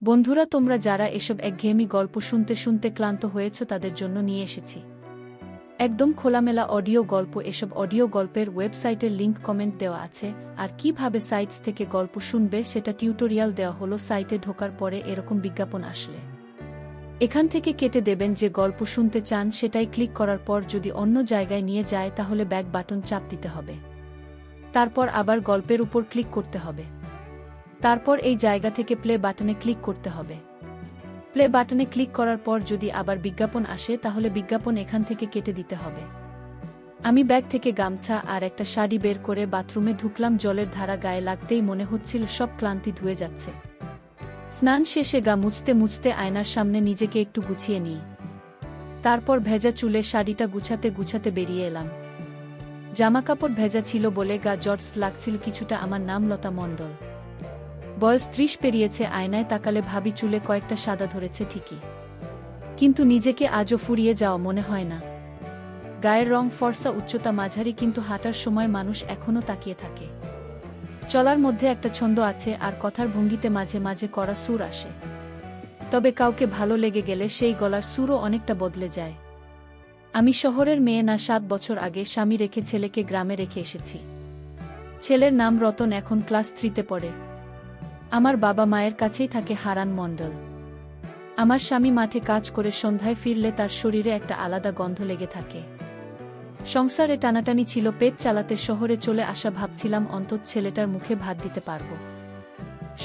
বন্ধুরা, তোমরা যারা এসব একঘেয়েমি গল্প শুনতে শুনতে ক্লান্ত হয়েছ তাদের জন্য নিয়ে এসেছি একদম খোলামেলা অডিও গল্প। এসব অডিও গল্পের ওয়েবসাইটের লিংক কমেন্ট দেওয়া আছে, আর কিভাবে সাইটস থেকে গল্প শুনবে সেটা টিউটোরিয়াল দেওয়া হলো। সাইটে ঢোকার পরে এরকম বিজ্ঞাপন আসলে এখান থেকে কেটে দেবেন। যে গল্প শুনতে চান সেটাই ক্লিক করার পর যদি অন্য জায়গায় নিয়ে যায় তাহলে ব্যাক বাটন চাপ দিতে হবে, তারপর আবার গল্পের উপর ক্লিক করতে হবে, তারপর এই জায়গা থেকে প্লে বাটনে ক্লিক করতে হবে। প্লে বাটনে ক্লিক করার পর যদি আবার বিজ্ঞাপন আসে তাহলে বিজ্ঞাপন এখান থেকে কেটে দিতে হবে। আমি ব্যাগ থেকে গামছা আর একটা শাড়ি বের করে বাথরুমে ঢুকলাম। জলের ধারা গায়ে লাগতেই মনে হচ্ছিল সব ক্লান্তি ধুয়ে যাচ্ছে। স্নান শেষে গা মুছতে মুছতে আয়নার সামনে নিজেকে একটু গুছিয়ে নিই। তারপর ভেজা চুলে শাড়িটা গুছাতে গুছাতে বেরিয়ে এলাম। জামাকাপড় ভেজা ছিল বলে গা জর্জ লাগছিল কিছুটা। আমার নাম লতা মণ্ডল, বয়স 30 পেরিয়েছে। আয়নায় তাকালে ভাবি চুলে কয়েকটা সাদা ধরেছে ঠিকই, কিন্তু নিজেকে আজও ফুরিয়ে যাওয়া মনে হয় না। গায়ের রং ফর্সা, উচ্চতা মাঝারি, কিন্তু হাঁটার সময় মানুষ এখনও তাকিয়ে থাকে। চলার মধ্যে একটা ছন্দ আছে, আর কথার ভঙ্গিতে মাঝে মাঝে করা সুর আসে। তবে কাউকে ভালো লেগে গেলে সেই গলার সুরও অনেকটা বদলে যায়। আমি শহরের মেয়ে না। 7 বছর আগে স্বামী রেখে ছেলেকে গ্রামে রেখে এসেছি। ছেলের নাম রতন, এখন ক্লাস 3-তে পড়ে। আমার বাবা মায়ের কাছেই থাকে হারান মণ্ডল। আমার স্বামী মাঠে কাজ করে সন্ধ্যায় ফিরলে তার শরীরে একটা আলাদা গন্ধ লেগে থাকে। সংসারে টানাটানি ছিল পেট চালাতে। শহরে চলে আসা ভাবছিলাম অন্তত ছেলেটার মুখে ভাত দিতে পারব।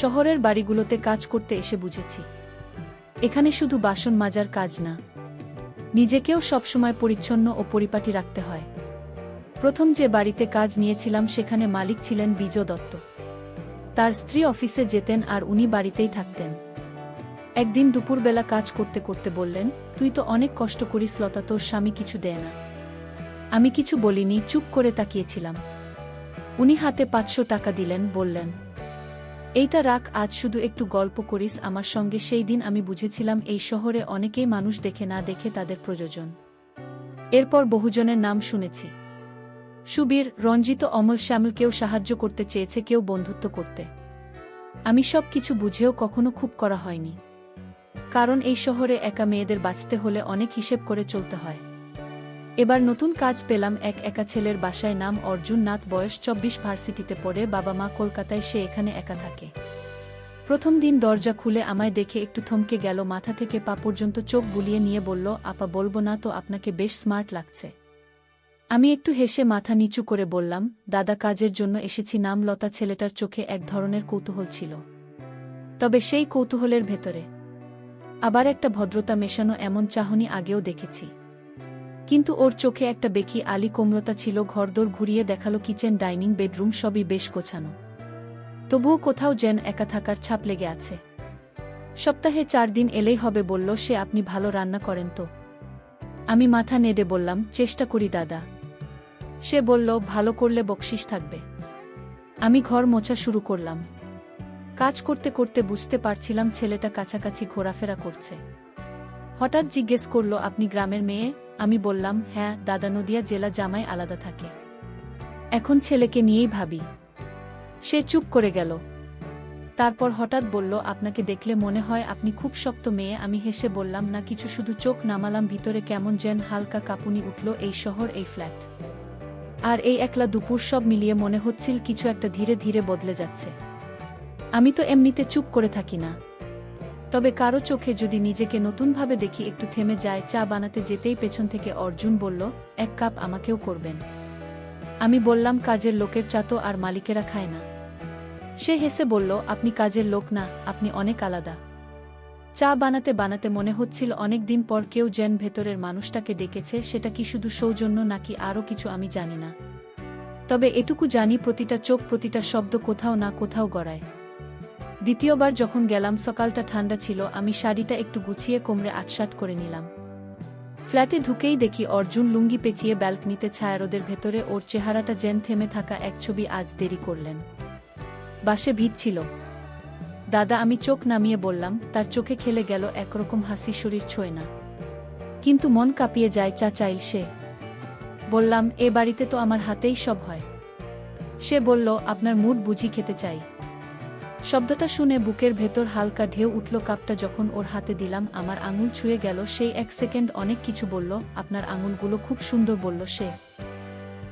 শহরের বাড়িগুলোতে কাজ করতে এসে বুঝেছি এখানে শুধু বাসন মাজার কাজ না, নিজেকেও সবসময় পরিচ্ছন্ন ও পরিপাটি রাখতে হয়। প্রথম যে বাড়িতে কাজ নিয়েছিলাম সেখানে মালিক ছিলেন বিজয় দত্ত। তার স্ত্রী অফিসে যেতেন আর উনি বাড়িতেই থাকতেন। একদিন দুপুরবেলা কাজ করতে করতে বললেন, তুই তো অনেক কষ্ট করিস লতা, তোর স্বামী কিছু দেয় না। আমি কিছু বলিনি, চুপ করে তাকিয়েছিলাম। উনি হাতে 500 টাকা দিলেন, বললেন, এইটা রাখ, আজ শুধু একটু গল্প করিস আমার সঙ্গে। সেই দিন আমি বুঝেছিলাম এই শহরে অনেকেই মানুষ দেখে না দেখে তাদের প্রয়োজন। এরপর বহুজনের নাম শুনেছি, সুবীর, রঞ্জিত, অমল, শ্যামল। কেউ সাহায্য করতে চেয়েছে, কেউ বন্ধুত্ব করতে। আমি সব কিছু বুঝেও কখনো খুব করা হয়নি, কারণ এই শহরে একা মেয়েদের বাঁচতে হলে অনেক হিসেব করে চলতে হয়। এবার নতুন কাজ পেলাম এক একা ছেলের বাসায়, নাম অর্জুন নাথ, বয়স 24, ভার্সিটিতে পড়ে, বাবা মা কলকাতায়, সে এখানে একা থাকে। প্রথম দিন দরজা খুলে আমায় দেখে একটু থমকে গেল। মাথা থেকে পা পর্যন্ত চোখ বুলিয়ে নিয়ে বলল, আপা বলবো না তো, আপনাকে বেশ স্মার্ট লাগছে। আমি একটু হেসে মাথা নিচু করে বললাম, দাদা কাজের জন্য এসেছি। নাম লতা। ছেলেটার চোখে এক ধরনের কৌতূহল ছিল, তবে সেই কৌতূহলের ভেতরে আবার একটা ভদ্রতা মেশানো। এমন চাহনি আগেও দেখেছি, কিন্তু ওর চোখে একটা বেকি আলি কোমলতা ছিল। ঘরদোর ঘুরিয়ে দেখালো, কিচেন, ডাইনিং, বেডরুম সবই বেশ গোছানো, তবুও কোথাও যেন একা থাকার ছাপ লেগে আছে। সপ্তাহে 4 দিন এলেই হবে বলল সে। আপনি ভালো রান্না করেন তো? আমি মাথা নেড়ে বললাম, চেষ্টা করি দাদা। সে বলল, ভালো করলে বকশিশ থাকবে। আমি ঘর মোছা শুরু করলাম। কাজ করতে করতে বুঝতে পারছিলাম ছেলেটা কাছাকাছি ঘোরাফেরা করছে। হঠাৎ জিজ্ঞেস করল, আপনি গ্রামের মেয়ে? আমি বললাম, হ্যাঁ দাদা, নদিয়া জেলা, জামাই আলাদা থাকে, এখন ছেলেকে নিয়েই ভাবি। সে চুপ করে গেল, তারপর হঠাৎ বলল, আপনাকে দেখলে মনে হয় আপনি খুব শক্ত মেয়ে। আমি হেসে বললাম, না কিছু, শুধু চোখ নামালাম। ভিতরে কেমন যেন হালকা কাঁপুনি উঠল। এই শহর, এই ফ্ল্যাট আর এই একলা দুপুর, সব মিলিয়ে মনে হচ্ছিল কিছু একটা ধীরে ধীরে বদলে যাচ্ছে। আমি তো এমনিতে চুপ করে থাকি না, তবে কারো চোখে যদি নিজেকে নতুনভাবে দেখি একটু থেমে যায়। চা বানাতে যেতেই পেছন থেকে অর্জুন বলল, 1 কাপ আমাকেও করবেন? আমি বললাম, কাজের লোকের চা তো আর মালিকেরা খায় না। সে হেসে বলল, আপনি কাজের লোক না, আপনি অনেক আলাদা। চা বানাতে বানাতে মনে হচ্ছিল অনেক দিন পর কেউ যেন ভেতরের মানুষটাকে ডেকেছে। সেটা কি শুধু সৌজন্য নাকি আরও কিছু আমি জানি না, তবে এটুকু জানি প্রতিটা চোখ, প্রতিটা শব্দ কোথাও না কোথাও গড়ায়। দ্বিতীয়বার যখন গেলাম সকালটা ঠান্ডা ছিল। আমি শাড়িটা একটু গুছিয়ে কোমরে আটসাট করে নিলাম। ফ্ল্যাটে ঢুকেই দেখি অর্জুন লুঙ্গি পেঁচিয়ে ব্যালকনিতে ছায়ারোদের ভেতরে। ওর চেহারাটা যেন থেমে থাকা এক ছবি। আজ দেরি করলেন? বাসে ভিড় ছিল দাদা। আমি চোখ নামিয়ে বললাম। তার চোখে খেলে গেল একরকম হাসি, শরীর ছোঁয় না, কিন্তু মন কাঁপিয়ে যায়। চা চাইল সে। বললাম, এ বাড়িতে তো আমার হাতেই সব হয়। সে বলল, আপনার মুড বুঝি খেতে চাই? শব্দটা শুনে বুকের ভেতর হালকা ঢেউ উঠল। কাপটা যখন ওর হাতে দিলাম আমার আঙুল ছুঁয়ে গেল। সেই 1 সেকেন্ড অনেক কিছু বলল। আপনার আঙুলগুলো খুব সুন্দর বলল সে।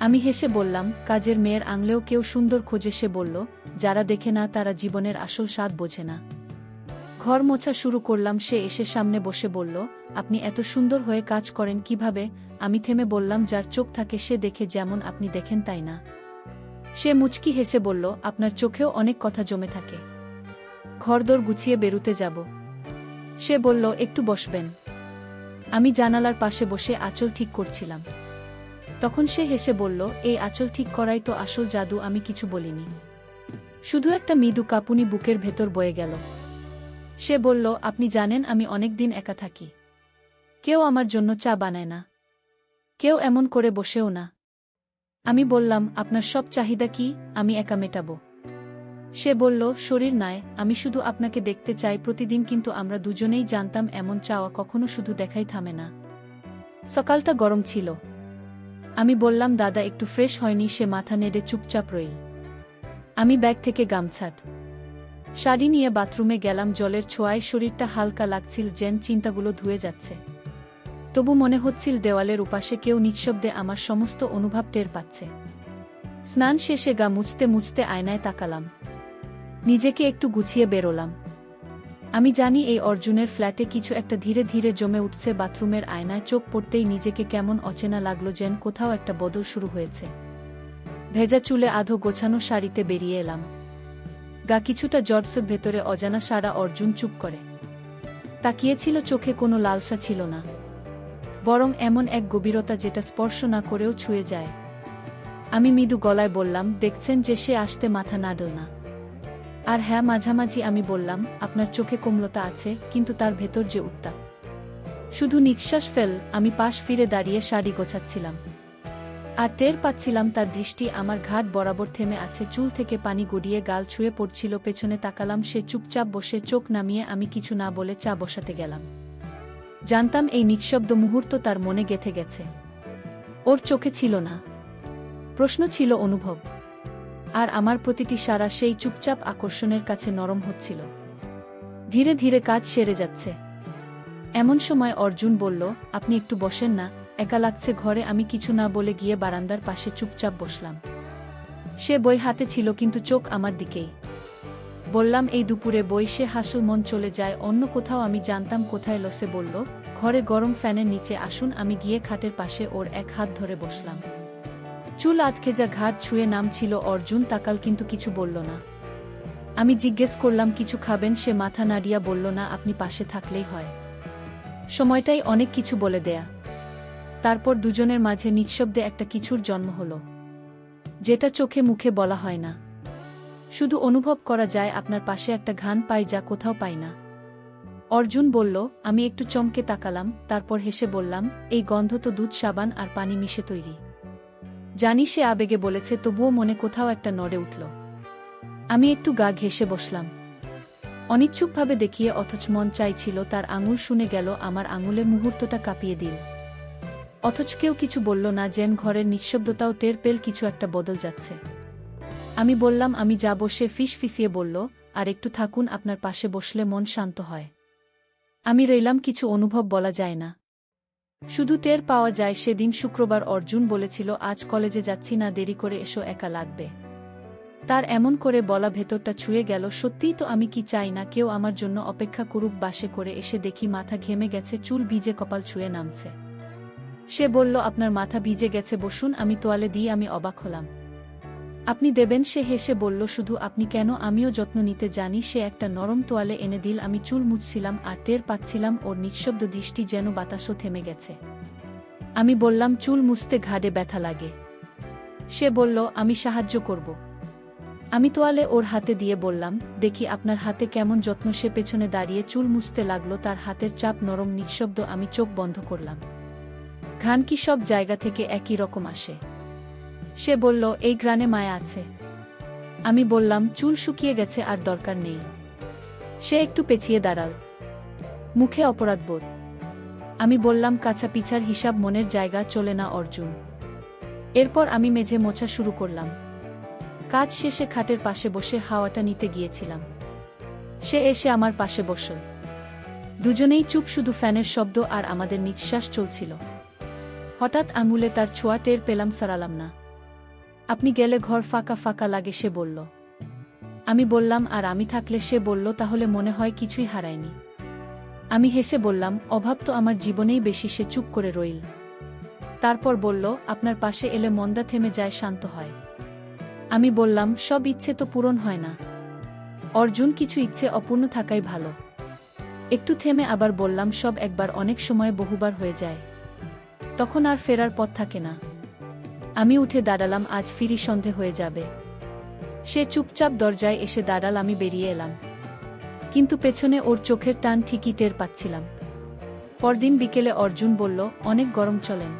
আমি হেসে বললাম, কাজের মেয়ের আঙুলেও কেউ সুন্দর খোঁজে। সে বলল, যারা দেখে না তারা জীবনের আসল স্বাদ বোঝে না। ঘর মোছা শুরু করলাম। সে এসে সামনে বসে বলল, আপনি এত সুন্দর হয়ে কাজ করেন কিভাবে? আমি থেমে বললাম, যার চোখ থাকে সে দেখে যেমন আপনি দেখেন তাই না। সে মুচকি হেসে বলল, আপনার চোখেও অনেক কথা জমে থাকে। ঘরদোর গুছিয়ে বেরুতে যাব। সে বলল, একটু বসবেন? আমি জানালার পাশে বসে আঁচল ঠিক করছিলাম। তখন সে হেসে বলল, এই আঁচল ঠিক করাই তো আসল জাদু। আমি কিছু বলিনি, শুধু একটা মৃদু কাঁপুনি বুকের ভেতর বয়ে গেল। সে বলল, আপনি জানেন আমি অনেক দিন একা থাকি। কেউ আমার জন্য চা বানায় না, কেউ এমন করে বসেও না। আমি বললাম, আপনার সব চাহিদা কি আমি একা মেটাবো? সে বলল, শরীর নয়, আমি শুধু আপনাকে দেখতে চাই প্রতিদিন। কিন্তু আমরা দুজনেই জানতাম এমন চাওয়া কখনো শুধু দেখাই থামে না। সকালটা গরম ছিল। আমি বললাম, দাদা একটু ফ্রেশ হয়নি? সে মাথা নেড়ে চুপচাপ রইল। আমি ব্যাগ থেকে গামছাট শাড়ি নিয়ে বাথরুমে গেলাম। জলের ছোঁয়ায় শরীরটা হালকা লাগছিল, যেন চিন্তাগুলো ধুয়ে যাচ্ছে। তবু মনে হচ্ছিল দেওয়ালের উপাশে কেউ নিঃশব্দে আমার সমস্ত অনুভব টের পাচ্ছে। স্নান শেষে গা মুছতে মুছতে আয়নায় তাকালাম। নিজেকে একটু গুছিয়ে বেরোলাম। আমি জানি এই অর্জুনের ফ্ল্যাটে কিছু একটা ধীরে ধীরে জমে উঠছে। বাথরুমের আয়নায় চোখ পড়তেই নিজেকে কেমন অচেনা লাগলো, যেন কোথাও একটা বদল শুরু হয়েছে। ভেজা চুলে আধো গোছানো শাড়িতে বেরিয়ে এলাম। গা কিছুটা জটসের ভেতরে অজানা সারা। অর্জুন চুপ করে তাকিয়েছিল। চোখে কোনো লালসা ছিল না, বরং এমন এক গভীরতা যেটা স্পর্শ না করেও ছুঁয়ে যায়। আমি মৃদু গলায় বললাম, দেখছেন যে সে আসতে মাথা নাড়ল না। আর হ্যাঁ, মাঝামাঝি আমি বললাম, আপনার চোখে কোমলতা আছে, কিন্তু তার ভেতর যে উত্তাপ। শুধু নিঃশ্বাস ফেল। আমি পাশ ফিরে দাঁড়িয়ে শাড়ি গোছাচ্ছিলাম, আর টের পাচ্ছিলাম তার দৃষ্টি আমার ঘাট বরাবর থেমে আছে। চুল থেকে পানি গড়িয়ে গাল ছুঁয়ে পড়ছিল। পেছনে তাকালাম, সে চুপচাপ বসে, চোখ নামিয়ে। আমি কিছু না বলে চা বসাতে গেলাম। জানতাম এই নিঃশব্দ মুহূর্ত তার মনে গেঁথে গেছে। ওর চোখে ছিল না প্রশ্ন, ছিল অনুভব। আর আমার প্রতিটি সারা সেই চুপচাপ আকর্ষণের কাছে নরম হচ্ছিল। ধীরে ধীরে কাজ সেরে যাচ্ছে। এমন সময় অর্জুন বলল, আপনি একটু বসেন না, একা লাগছে ঘরে। আমি কিছু না বলে গিয়ে বারান্দার পাশে চুপচাপ বসলাম। সে বই হাতে ছিল, কিন্তু চোখ আমার দিকেই। বললাম, এই দুপুরে বই? সে হাসল, মন চলে যায় অন্য কোথাও। আমি জানতাম কোথায়। লসে বলল, ঘরে গরম ফ্যানের নিচে আসুন। আমি গিয়ে খাটের পাশে ওর এক হাত ধরে বসলাম। চুল আধখেজা ঘাট ছুঁয়ে নামছিল। অর্জুন তাকাল, কিন্তু কিছু বলল না। আমি জিজ্ঞেস করলাম, কিছু খাবেন? সে মাথা নাড়িয়া বলল, না, আপনি পাশে থাকলেই হয়। সময়টাই অনেক কিছু বলে দেয়া। তারপর দুজনের মাঝে নিঃশব্দে একটা কিছুর জন্ম হলো, যেটা চোখে মুখে বলা হয় না, শুধু অনুভব করা যায়। আপনার পাশে একটা ঘ্রাণ পাই, যা কোথাও পাই না। অর্জুন বলল। আমি একটু চমকে তাকালাম, তারপর হেসে বললাম, এই গন্ধ তো দুধ, সাবান আর পানি মিশে তৈরি। জানি সে আবেগে বলেছে, তবুও মনে কোথাও একটা নড়ে উঠল। আমি একটু গা ঘেঁষে বসলাম, অনিচ্ছুকভাবে দেখিয়ে, অথচ মন চাইছিল তার আঙুল শুনে গেল আমার আঙুলে। মুহূর্তটা কাঁপিয়ে দিল। অথচ কেউ কিছু বলল না, যেন ঘরের নিঃশব্দতাও টের পেল কিছু একটা বদল যাচ্ছে। আমি বললাম, আমি যাব। সে ফিসফিসিয়ে বলল, আর একটু থাকুন, আপনার পাশে বসলে মন শান্ত হয়। আমি রইলাম। কিছু অনুভব বলা যায় না, শুধু টের পাওয়া যায়। সেদিন শুক্রবার। অর্জুন বলেছিল, আজ কলেজে যাচ্ছি না, দেরি করে এসো, একা লাগবে। তার এমন করে বলা ভেতরটা ছুঁয়ে গেল। সত্যিই তো, আমি কি চাই না কেউ আমার জন্য অপেক্ষা করুক? বাসে করে এসে দেখি মাথা ঘেমে গেছে, চুল ভিজে, কপাল ছুঁয়ে নামছে। সে বলল, আপনার মাথা ভিজে গেছে, বসুন, আমি তোয়ালে দিই। আমি অবাক হলাম। আপনি দেবেন? সে হেসে বলল, শুধু আপনি কেন, আমিও যত্ন নিতে জানি। সে একটা নরম তোয়ালে এনে দিল। আমি চুল মুছছিলাম, আর টের পাচ্ছিলাম ওর নিঃশব্দ দৃষ্টি, যেন বাতাসও থেমে গেছে। আমি বললাম, চুল মুছতে ঘাড়ে ব্যথা লাগে। সে বলল, আমি সাহায্য করব। আমি তোয়ালে ওর হাতে দিয়ে বললাম, দেখি আপনার হাতে কেমন যত্ন। সে পেছনে দাঁড়িয়ে চুল মুছতে লাগলো, তার হাতের চাপ নরম, নিঃশব্দ। আমি চোখ বন্ধ করলাম। ঘ্রাণ কি সব জায়গা থেকে একই রকম আসে? সে বলল, এই ঘ্রাণে মায়া আছে। আমি বললাম, চুল শুকিয়ে গেছে, আর দরকার নেই। সে একটু পেছিয়ে দাঁড়াল, মুখে অপরাধবোধ। আমি বললাম, কাছা পিছার হিসাব মনের জায়গা চলে না অর্জুন। এরপর আমি মেঝে মোছা শুরু করলাম। কাজ শেষে খাটের পাশে বসে হাওয়াটা নিতে গিয়েছিলাম। সে এসে আমার পাশে বসল। দুজনেই চুপ, শুধু ফ্যানের শব্দ আর আমাদের নিঃশ্বাস চলছিল। হঠাৎ আঙুলে তার ছোঁয়া টের পেলাম, সরালাম না। আপনি গেলে ঘর ফাঁকা ফাঁকা লাগে, সে বলল। আমি বললাম, আর আমি থাকলে? সে বলল, তাহলে মনে হয় কিছুই হারায়নি। আমি হেসে বললাম, অভাব তো আমার জীবনেই বেশি। সে চুপ করে রইল। তারপর বলল, আপনার পাশে এলে মন্দা থেমে যায়, শান্ত হয়। আমি বললাম, সব ইচ্ছে তো পূরণ হয় না অর্জুন, কিছু ইচ্ছে অপূর্ণ থাকাই ভালো। একটু থেমে আবার বললাম, সব একবার অনেক সময় বহুবার হয়ে যায়, তখন আর ফেরার পথ থাকে না। আমি উঠে দাঁড়ালাম, আজ ফিরি, সন্ধে হয়ে যাবে। সে চুপচাপ দরজায় এসে দাঁড়াল, আমি বেরিয়ে এলাম। কিন্তু পেছনে ওর চোখের টান ঠিকই টের পাচ্ছিলাম। পরদিন বিকেলে অর্জুন বলল, অনেক গরম, চলেন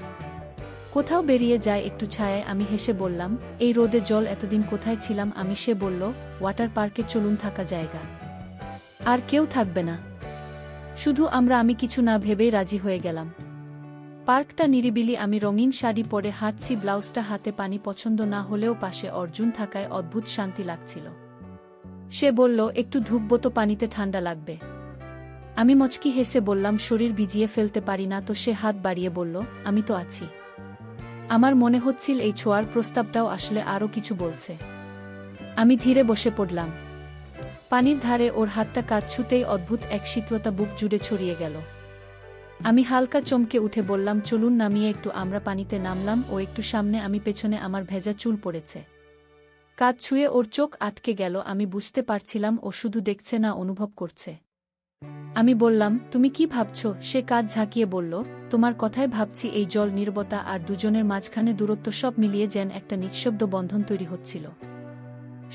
কোথাও বেরিয়ে যায়, একটু ছায়ায়। আমি হেসে বললাম, এই রোদে জল, এতদিন কোথায় ছিলাম আমি? সে বলল, ওয়াটার পার্কে চলুন, থাকা জায়গা আর কেউ থাকবে না, শুধু আমরা। আমি কিছু না ভেবেই রাজি হয়ে গেলাম। পার্কটা নিরিবিলি, আমি রঙিন শাড়ি পরে হাঁটছি, ব্লাউজটা হাতে, পানি পছন্দ না হলেও পাশে অর্জুন থাকায় অদ্ভুত শান্তি লাগছিল। সে বলল, একটু ঢুকবো তো, পানিতে ঠান্ডা লাগবে। আমি মচকি হেসে বললাম, শরীর ভিজিয়ে ফেলতে পারি না তো? সে হাত বাড়িয়ে বলল, আমি তো আছি। আমার মনে হচ্ছিল এই ছোঁয়ার প্রস্তাবটাও আসলে আরও কিছু বলছে। আমি ধীরে বসে পড়লাম। পানির ধারে ওর হাতটা কাঁধ ছুঁতেই অদ্ভুত এক শীতলতা বুক জুড়ে ছড়িয়ে গেল। আমি হালকা চমকে উঠে বললাম, চলুন। নামিয়ে একটু আমরা পানিতে নামলাম। ও একটু সামনে, আমি পেছনে। আমার ভেজা চুল পড়েছে, কাঁধ ছুঁয়ে ওর চোখ আটকে গেল। আমি বুঝতে পারছিলাম ও শুধু দেখছে না, অনুভব করছে। আমি বললাম, তুমি কি ভাবছ? সে কাঁধ ঝাঁকিয়ে বলল, তোমার কথায় ভাবছি। এই জল, নীরবতা আর দুজনের মাঝখানে দূরত্ব, সব মিলিয়ে যেন একটা নিঃশব্দ বন্ধন তৈরি হচ্ছিল।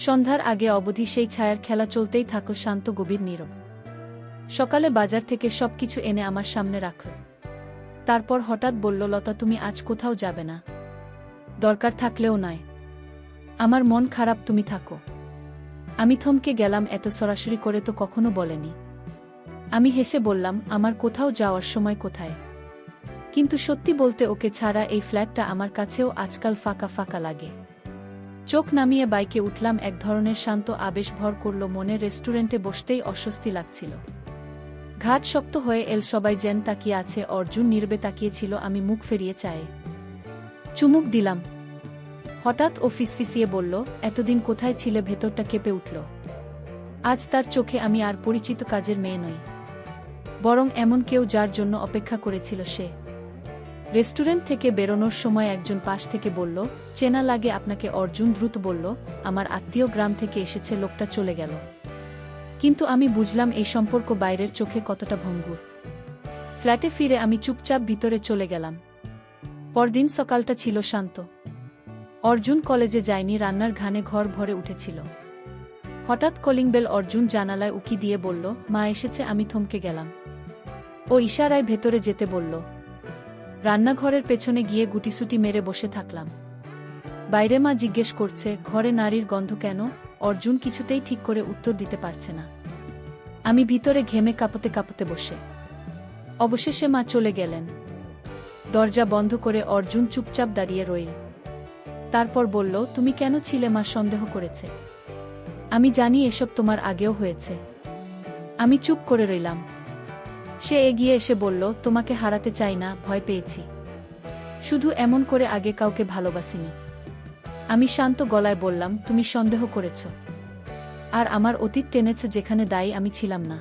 সন্ধ্যার আগে অবধি সেই ছায়ার খেলা চলতেই থাকল, শান্ত, গভীর, নীরব। সকালে বাজার থেকে সবকিছু এনে আমার সামনে রাখল। তারপর হঠাৎ বলল, লতা, তুমি আজ কোথাও যাবে না? দরকার থাকলেও নয়। আমার মন খারাপ, তুমি থাকো। আমি থমকে গেলাম, এত সরাসরি করে তো কখনো বলেনি। আমি হেসে বললাম, আমার কোথাও যাওয়ার সময় কোথায়? কিন্তু সত্যি বলতে, ওকে ছাড়া এই ফ্ল্যাটটা আমার কাছেও আজকাল ফাঁকা ফাঁকা লাগে। চোখ নামিয়ে বাইকে উঠলাম। এক ধরনের শান্ত আবেশ ভর করল মনে। রেস্টুরেন্টে বসতেই অস্বস্তি লাগছিল। ঘাট শক্ত হয়ে এল, সবাই যেন তাকিয়ে আছে। অর্জুন নীরবে তাকিয়েছিল। আমি মুখ ফেরিয়ে চায়ে চুমুক দিলাম। হঠাৎ ও ফিসফিসিয়ে বলল, এতদিন কোথায় ছিলে? ভেতরটা কেঁপে উঠল। আজ তার চোখে আমি আর পরিচিত কাজের মেয়ে নই, বরং এমন কেউ যার জন্য অপেক্ষা করেছিল সে। রেস্টুরেন্ট থেকে বেরোনোর সময় একজন পাশ থেকে বলল, চেনা লাগে আপনাকে। অর্জুন দ্রুত বলল, আমার আত্মীয়, গ্রাম থেকে এসেছে। লোকটা চলে গেল, কিন্তু আমি বুঝলাম এই সম্পর্ক বাইরের চোখে কতটা ভঙ্গুর। ফ্ল্যাটে ফিরে আমি চুপচাপ ভিতরে চলে গেলাম। পরদিন সকালটা ছিল শান্ত। অর্জুন কলেজে যায়নি, রান্নার ঘানে ঘর ভরে উঠেছিল। হঠাৎ কলিং বেল। অর্জুন জানালায় উকি দিয়ে বলল, মা এসেছে। আমি থমকে গেলাম। ও ইশারায় ভেতরে যেতে বলল। রান্নাঘরের পেছনে গিয়ে গুটিসুটি মেরে বসে থাকলাম। বাইরে মা জিজ্ঞেস করছে, ঘরে নারীর গন্ধ কেন? অর্জুন কিছুতেই ঠিক করে উত্তর দিতে পারছে না। আমি ভিতরে ঘেমে কাঁপতে কাঁপতে বসে। অবশেষে মা চলে গেলেন। দরজা বন্ধ করে অর্জুন চুপচাপ দাঁড়িয়ে রইল। তারপর বলল, তুমি কেন ছিলে? মা সন্দেহ করেছে। আমি জানি এসব তোমার আগেও হয়েছে। আমি চুপ করে রইলাম। সে এগিয়ে এসে বলল, তোমাকে হারাতে চাই না, ভয় পেয়েছি। শুধু এমন করে আগে কাউকে ভালোবাসিনি। আমি শান্ত গলায় বললাম, তুমি সন্দেহ করেছ, আর আমার অতীত টেনেছে যেখানে দায়ী আমি ছিলাম না।